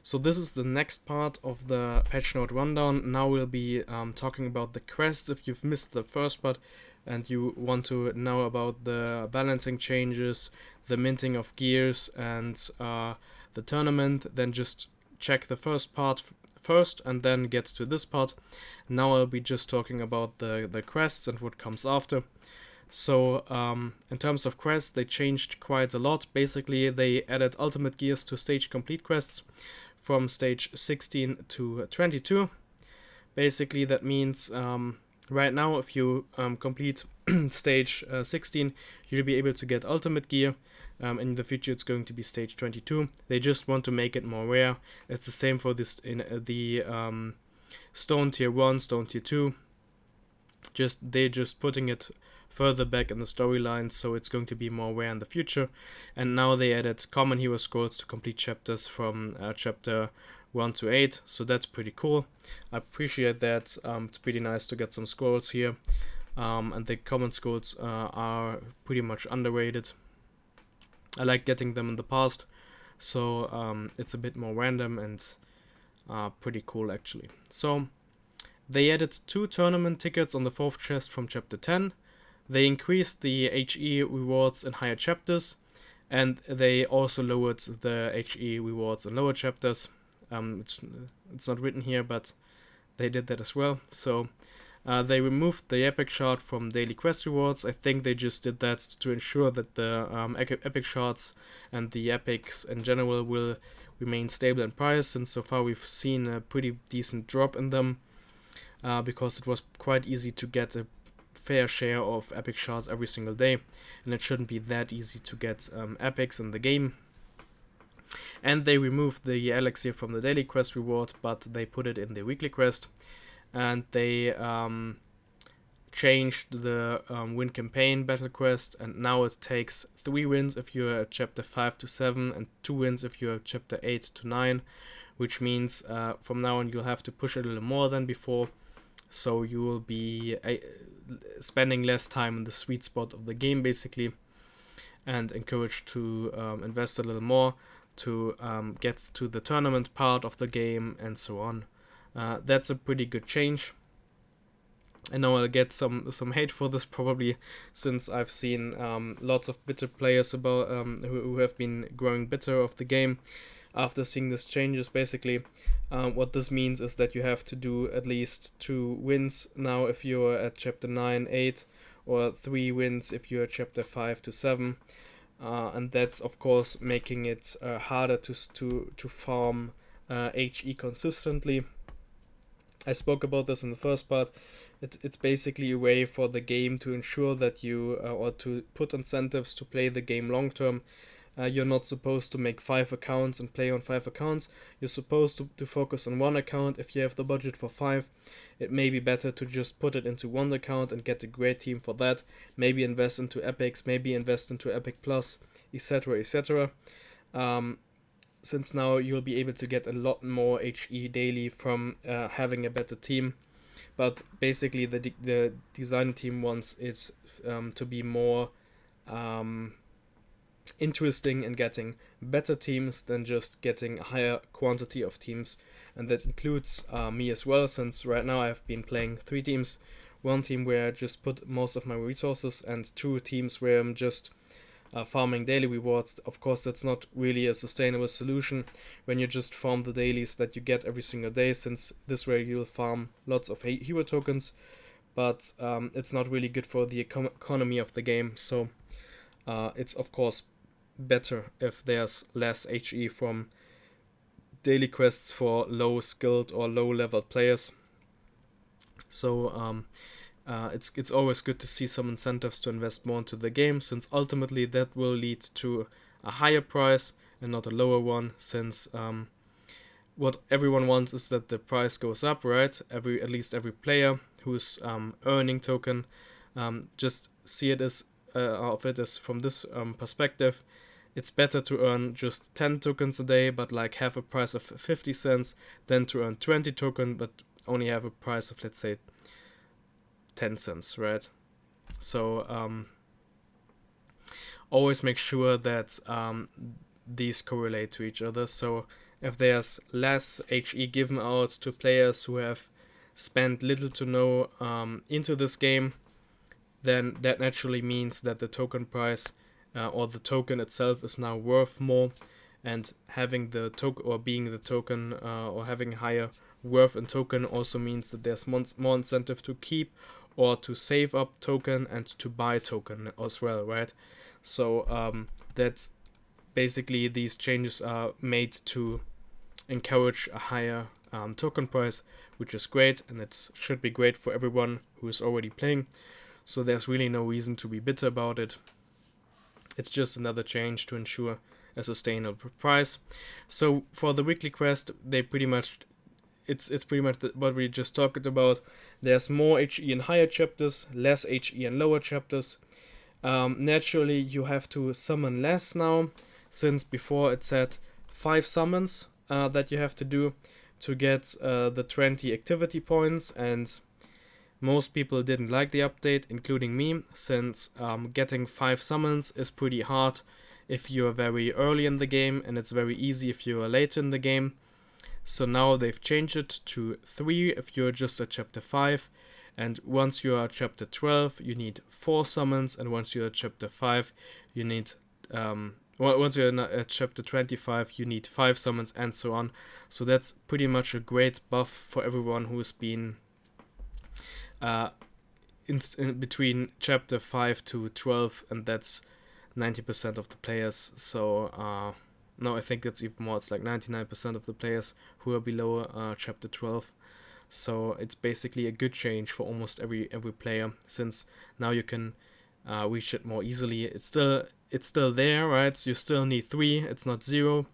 So this is the next part of the patch note rundown. Now we'll be talking about the quests. If you've missed the first part and you want to know about the balancing changes, the minting of gears, and the tournament, then just check the first part first and then get to this part. Now I'll be just talking about the quests and what comes after. So in terms of quests, they changed quite a lot. Basically, they added ultimate gears to stage complete quests from stage 16 to 22. Basically, that means right now, if you complete stage 16, you'll be able to get ultimate gear. In the future, it's going to be stage 22. They just want to make it more rare. It's the same for this in the stone tier 1, stone tier 2. They're just putting it further back in the storyline, so it's going to be more rare in the future. And now they added common hero scrolls to complete chapters from chapter 1 to 8, so that's pretty cool. I appreciate that. It's pretty nice to get some scrolls here, and the common scrolls are pretty much underrated. I like getting them in the past, so it's a bit more random and pretty cool actually. So they added 2 tournament tickets on the 4th chest from chapter 10. They increased the HE rewards in higher chapters, and they also lowered the HE rewards in lower chapters. It's not written here, but they did that as well. So they removed the epic shard from daily quest rewards. I think they just did that to ensure that the epic shards and the epics in general will remain stable in price, since so far we've seen a pretty decent drop in them, because it was quite easy to get a fair share of epic shards every single day, and it shouldn't be that easy to get epics in the game. And they removed the elixir from the daily quest reward, but they put it in the weekly quest, and they changed the win campaign battle quest, and now it takes 3 wins if you're at chapter 5 to 7 and 2 wins if you're at chapter 8 to 9, which means from now on you'll have to push a little more than before. So you will be spending less time in the sweet spot of the game, basically, and encouraged to invest a little more to get to the tournament part of the game and so on. That's a pretty good change. I know I'll get some hate for this probably, since I've seen lots of bitter players about who have been growing bitter of the game after seeing these changes. Basically, what this means is that you have to do at least 2 wins now if you're at chapter 9, 8, or 3 wins if you're at chapter 5 to 7, and that's of course making it harder to farm HE consistently. I spoke about this in the first part. It's basically a way for the game to ensure that you, or to put incentives to play the game long term. You're not supposed to make 5 accounts and play on 5 accounts. You're supposed to focus on 1 account. If you have the budget for 5, it may be better to just put it into 1 account and get a great team for that. Maybe invest into epics, maybe invest into Epic Plus, etc, etc. Since now you'll be able to get a lot more HE daily from having a better team. But basically the design team wants it to be more interesting in getting better teams than just getting a higher quantity of teams, and that includes me as well, since right now I've been playing 3 teams. 1 team where I just put most of my resources, and 2 teams where I'm just farming daily rewards. Of course, that's not really a sustainable solution when you just farm the dailies that you get every single day, since this way you'll farm lots of hero tokens, but it's not really good for the economy of the game. So it's of course better if there's less HE from daily quests for low skilled or low leveled players. So it's always good to see some incentives to invest more into the game, since ultimately that will lead to a higher price and not a lower one, since what everyone wants is that the price goes up, right? At least every player who's earning token, just see it as from this perspective. It's better to earn just 10 tokens a day, but like have a price of 50 cents, than to earn 20 tokens, but only have a price of, let's say, 10 cents, right? So always make sure that these correlate to each other. So if there's less HE given out to players who have spent little to no into this game, then that naturally means that the token price or the token itself is now worth more, and having the token or being the token or having higher worth in token also means that there's more incentive to keep or to save up token and to buy token as well, right? So that's basically these changes are made to encourage a higher token price, which is great, and it should be great for everyone who is already playing. So there's really no reason to be bitter about it. It's just another change to ensure a sustainable price. So for the weekly quest, they pretty much it's pretty much what we just talked about. There's more HE in higher chapters, less HE in lower chapters. Naturally, you have to summon less now, since before it said 5 summons that you have to do to get the 20 activity points, and most people didn't like the update, including me, since getting 5 summons is pretty hard if you're very early in the game, and it's very easy if you're late in the game. So now they've changed it to 3 if you're just at chapter 5, and once you are at chapter 12 you need 4 summons, and once you're at chapter 5 you need once you're at chapter 25 you need 5 summons, and so on. So that's pretty much a great buff for everyone who's been in between chapter 5 to 12, and that's 90% of the players. So no, I think that's even more. It's like 99% of the players who are below chapter 12. So it's basically a good change for almost every player, since now you can reach it more easily. It's still there, right? So you still need 3. It's not 0.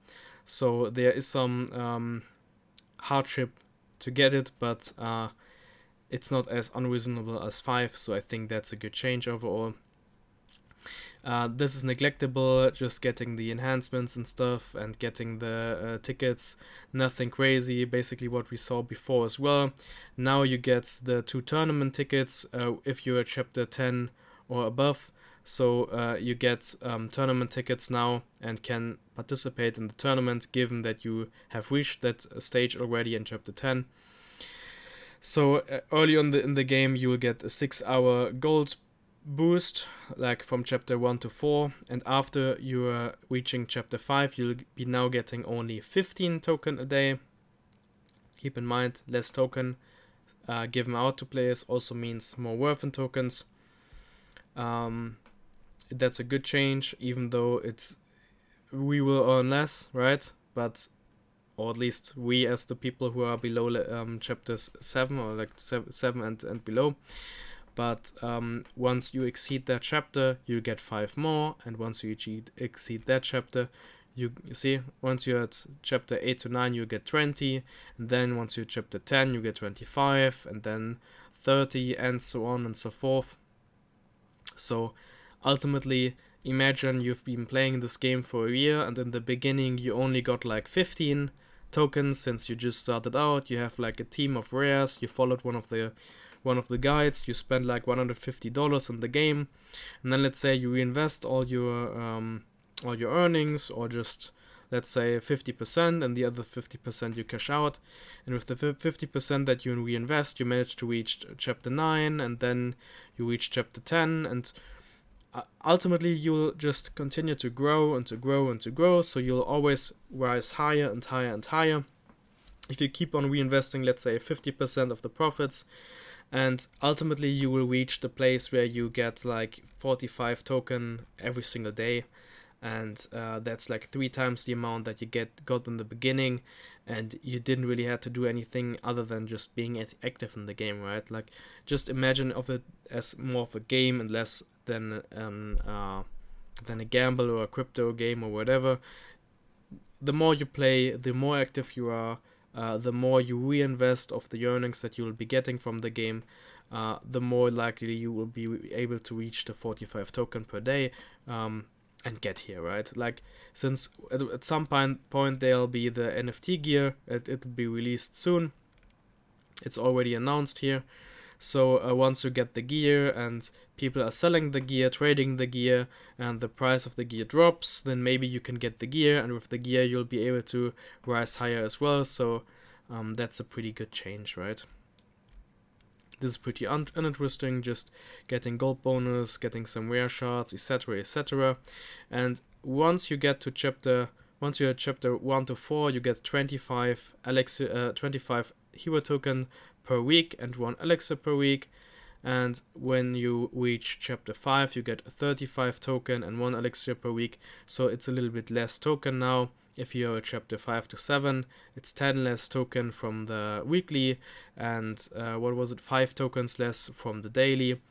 So there is some hardship to get it, but it's not as unreasonable as 5. So I think that's a good change overall. This is neglectable, just getting the enhancements and stuff and getting the tickets, nothing crazy, basically what we saw before as well. Now you get the 2 tournament tickets if you're at chapter 10 or above, so you get tournament tickets now and can participate in the tournament given that you have reached that stage already in chapter 10. So early on in the game you will get a 6-hour gold boost, like from chapter 1 to 4, and after you are reaching chapter 5 you'll be now getting only 15 token a day. Keep in mind, less token given out to players also means more worth in tokens. That's a good change, even though we will earn less, right? But or at least we as the people who are below chapters 7 or like 7 and below. But once you exceed that chapter, you get 5 more, and once you exceed that chapter, you see, once you're at chapter 8 to 9, you get 20, and then once you're at chapter 10, you get 25, and then 30, and so on and so forth. So ultimately, imagine you've been playing this game for a year, and in the beginning you only got like 15 tokens since you just started out. You have like a team of rares, you followed one of the guides, you spend like $150 in the game, and then let's say you reinvest all your earnings, or just let's say 50%, and the other 50% you cash out, and with the 50% that you reinvest you manage to reach chapter 9, and then you reach chapter 10, and ultimately you'll just continue to grow and to grow and to grow, so you'll always rise higher and higher and higher if you keep on reinvesting, let's say 50% of the profits. And ultimately you will reach the place where you get like 45 token every single day, and that's like 3 times the amount that you got in the beginning, and you didn't really have to do anything other than just being active in the game, right? Like, just imagine of it as more of a game and less than a gamble or a crypto game or whatever. The more you play, the more active you are, the more you reinvest of the earnings that you will be getting from the game, the more likely you will be able to reach the 45 token per day and get here, right? Like, since at some point there'll be the NFT gear, it will be released soon. It's already announced here. So once you get the gear and people are selling the gear, trading the gear, and the price of the gear drops, then maybe you can get the gear, and with the gear you'll be able to rise higher as well. So that's a pretty good change, right? This is pretty uninteresting, just getting gold bonus, getting some rare shards, etc, etc. And once you're at chapter 1 to 4, you get 25 hero token per week and 1 elixir per week. And when you reach chapter 5, you get 35 token and 1 elixir per week. So it's a little bit less token now. If you're at chapter 5 to 7, it's 10 less token from the weekly, and 5 tokens less from the daily.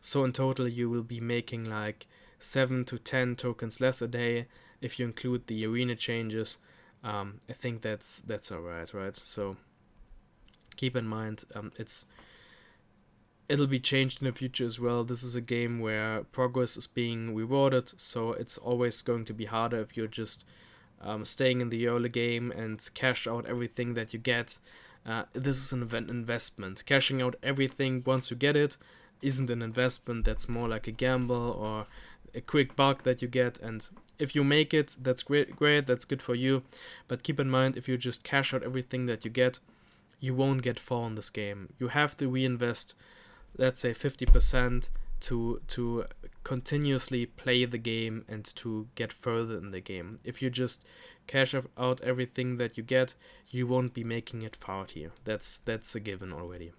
So in total you will be making like 7 to 10 tokens less a day if you include the arena changes. I think that's alright, right? So keep in mind, it'll be changed in the future as well. This is a game where progress is being rewarded, so it's always going to be harder if you're just staying in the early game and cash out everything that you get. This is an investment. Cashing out everything once you get it isn't an investment. That's more like a gamble or a quick buck that you get, and if you make it, that's great, that's good for you. But keep in mind, if you just cash out everything that you get, you won't get far in this game. You have to reinvest, let's say 50%, to continuously play the game and to get further in the game. If you just cash out everything that you get, you won't be making it far here. That's a given already.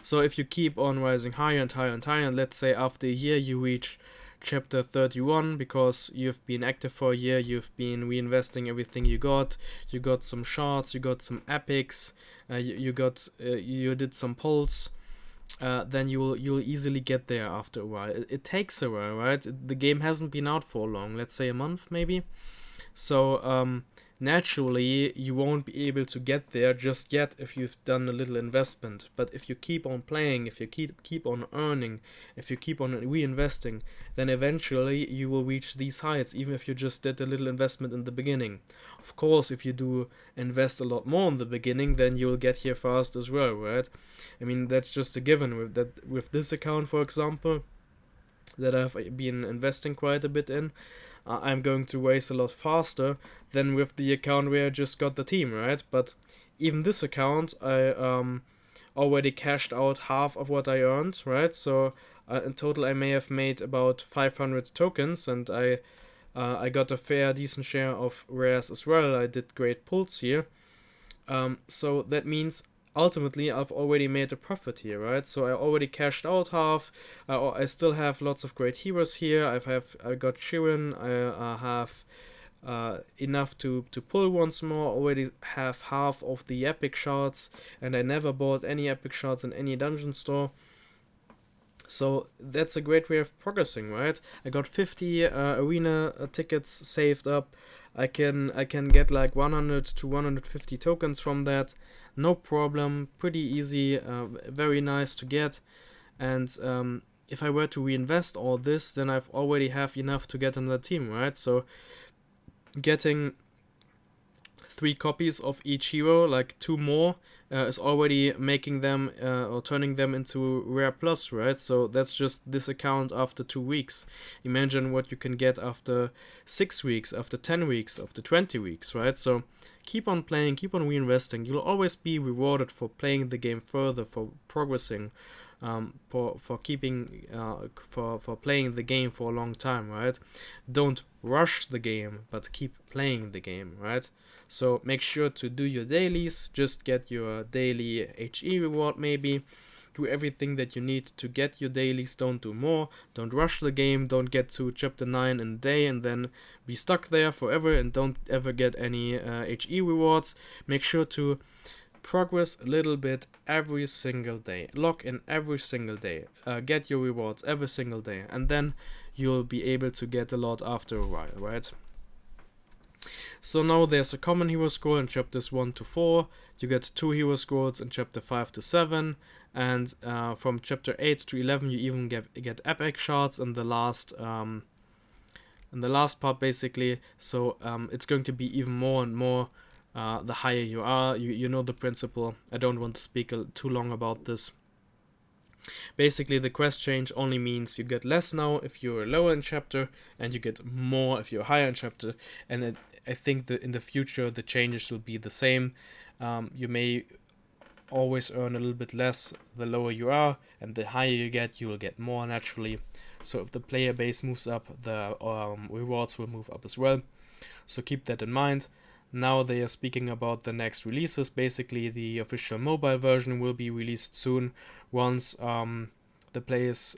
So if you keep on rising higher and higher and higher, and let's say after a year you reach chapter 31 because you've been active for a year, you've been reinvesting everything you got some shards, you got some epics, you did some pulls, then you'll easily get there after a while. It takes a while, right? The game hasn't been out for long, let's say a month maybe. So naturally you won't be able to get there just yet if you've done a little investment. But if you keep on playing, if you keep on earning, if you keep on reinvesting, then eventually you will reach these heights, even if you just did a little investment in the beginning. Of course, if you do invest a lot more in the beginning, then you'll get here fast as well, right? I mean, that's just a given. With this account, for example, that I've been investing quite a bit in, I'm going to race a lot faster than with the account where I just got the team, right? But even this account, I already cashed out half of what I earned, right? So in total I may have made about 500 tokens, and I got a decent share of rares as well. I did great pulls here. So that means ultimately I've already made a profit here, right? So I already cashed out half. I still have lots of great heroes here. I got Shirin. I have enough to pull once more. Already have half of the epic shards, and I never bought any epic shards in any dungeon store. So that's a great way of progressing, right? I got 50 arena tickets saved up. I can get like 100 to 150 tokens from that. No problem, pretty easy, very nice to get. And if I were to reinvest all this, then I've already have enough to get another team, right? So getting 3 copies of each hero, like 2 more, is already making them or turning them into rare plus, right? So that's just this account after 2 weeks. Imagine what you can get after 6 weeks, after 10 weeks, after 20 weeks, right? So keep on playing, keep on reinvesting. You'll always be rewarded for playing the game further, for progressing, for keeping for playing the game for a long time, right? Don't rush the game, but keep playing the game, right? So make sure to do your dailies, just get your daily HE reward maybe, do everything that you need to get your dailies, don't do more, don't rush the game, don't get to chapter 9 in a day and then be stuck there forever and don't ever get any HE rewards. Make sure to progress a little bit every single day, log in every single day, get your rewards every single day, and then you'll be able to get a lot after a while, right? So now there's a common hero scroll in chapters 1 to 4, you get 2 hero scrolls in chapter 5 to 7, and from chapter 8 to 11 you even get epic shards in the last part basically. So it's going to be even more and more the higher you are. You know the principle. I don't want to speak too long about this. Basically, the quest change only means you get less now if you're lower in chapter, and you get more if you're higher in chapter. And I think that in the future the changes will be the same. You may always earn a little bit less the lower you are, and the higher you will get more naturally. So if the player base moves up, the rewards will move up as well. So keep that in mind. Now they are speaking about the next releases. Basically, the official mobile version will be released soon once the players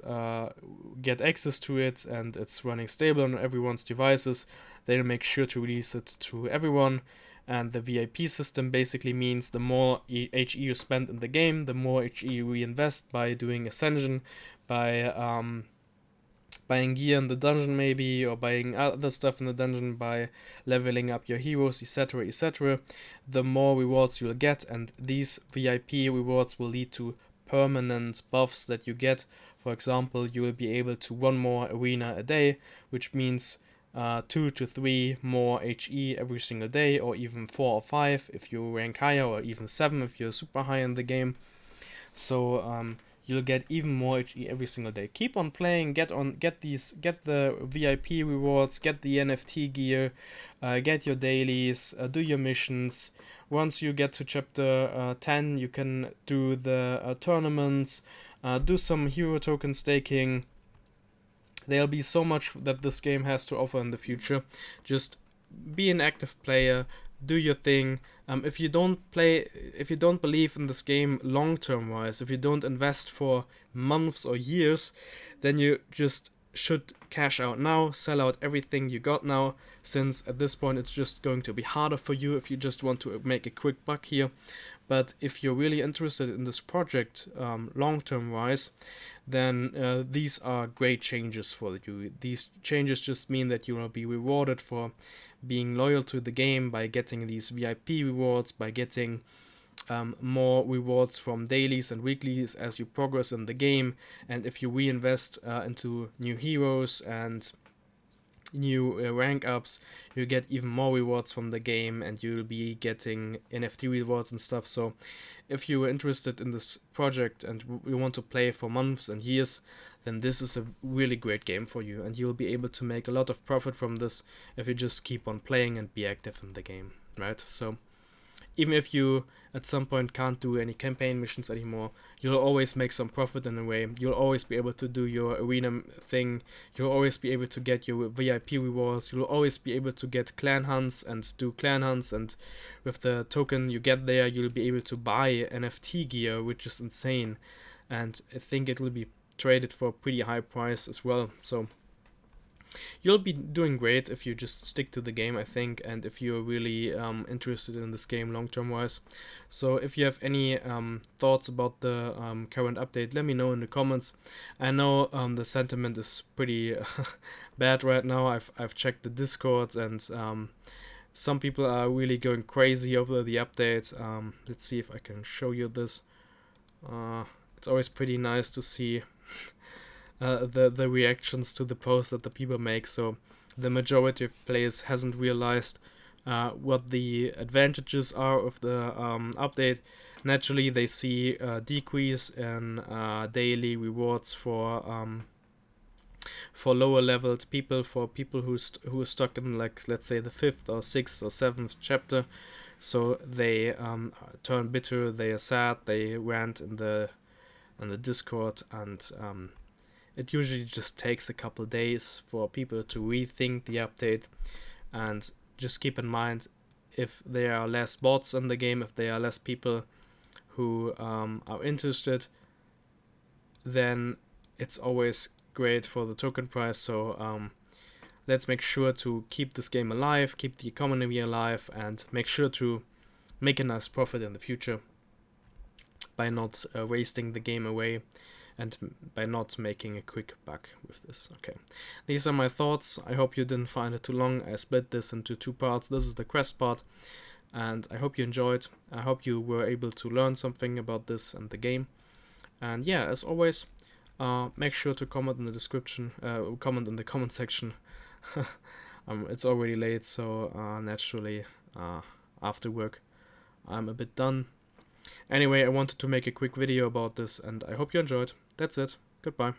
get access to it and it's running stable on everyone's devices. They'll make sure to release it to everyone. And the VIP system basically means the more HE you spend in the game, the more HE you reinvest by doing Ascension, by buying gear in the dungeon maybe, or buying other stuff in the dungeon, by leveling up your heroes, etc, etc, the more rewards you'll get. And these VIP rewards will lead to permanent buffs that you get. For example, you will be able to run more arena a day, which means 2 to 3 more HE every single day, or even 4 or 5 if you rank higher, or even 7 if you're super high in the game. So you'll get even more HE every single day. Keep on playing, get the VIP rewards, get the NFT gear, get your dailies, do your missions. Once you get to chapter 10, you can do the tournaments, do some hero token staking. There'll be so much that this game has to offer in the future. Just be an active player, do your thing. If you don't believe in this game long-term wise, if you don't invest for months or years, then you just should cash out now, sell out everything you got now, since at this point it's just going to be harder for you if you just want to make a quick buck here. But if you're really interested in this project long-term wise, then these are great changes for you. These changes just mean that you will be rewarded for being loyal to the game by getting these VIP rewards, by getting more rewards from dailies and weeklies as you progress in the game. And if you reinvest into new heroes and new rank ups, you get even more rewards from the game, and you'll be getting NFT rewards and stuff. So if you're interested in this project and you want to play for months and years, then this is a really great game for you, and you'll be able to make a lot of profit from this if you just keep on playing and be active in the game, right? So even if you at some point can't do any campaign missions anymore, you'll always make some profit in a way. You'll always be able to do your arena thing. You'll always be able to get your VIP rewards. You'll always be able to get clan hunts and do clan hunts. And with the token you get there, you'll be able to buy NFT gear, which is insane. And I think it will be traded for a pretty high price as well. So you'll be doing great if you just stick to the game, I think, and if you're really interested in this game long-term wise. So if you have any thoughts about the current update, let me know in the comments. I know the sentiment is pretty bad right now. I've checked the Discord, and some people are really going crazy over the update. Let's see if I can show you this. It's always pretty nice to see the reactions to the posts that the people make. So the majority of players hasn't realized what the advantages are of the update. Naturally, they see a decrease in daily rewards for lower leveled people, for people who are stuck in, like, let's say the 5th or 6th or 7th chapter. So they turn bitter, they are sad, they rant in the Discord, and it usually just takes a couple days for people to rethink the update. And just keep in mind, if there are less bots in the game, if there are less people who are interested, then it's always great for the token price. So let's make sure to keep this game alive, keep the economy alive, and make sure to make a nice profit in the future by not wasting the game away, and by not making a quick buck with this. Okay, these are my thoughts. I hope you didn't find it too long. I split this into 2 parts. This is the quest part, and I hope you enjoyed. I hope you were able to learn something about this and the game. And yeah, as always, make sure to comment in the description, comment in the comment section. It's already late, so naturally after work I'm a bit done. Anyway, I wanted to make a quick video about this, and I hope you enjoyed. That's it. Goodbye.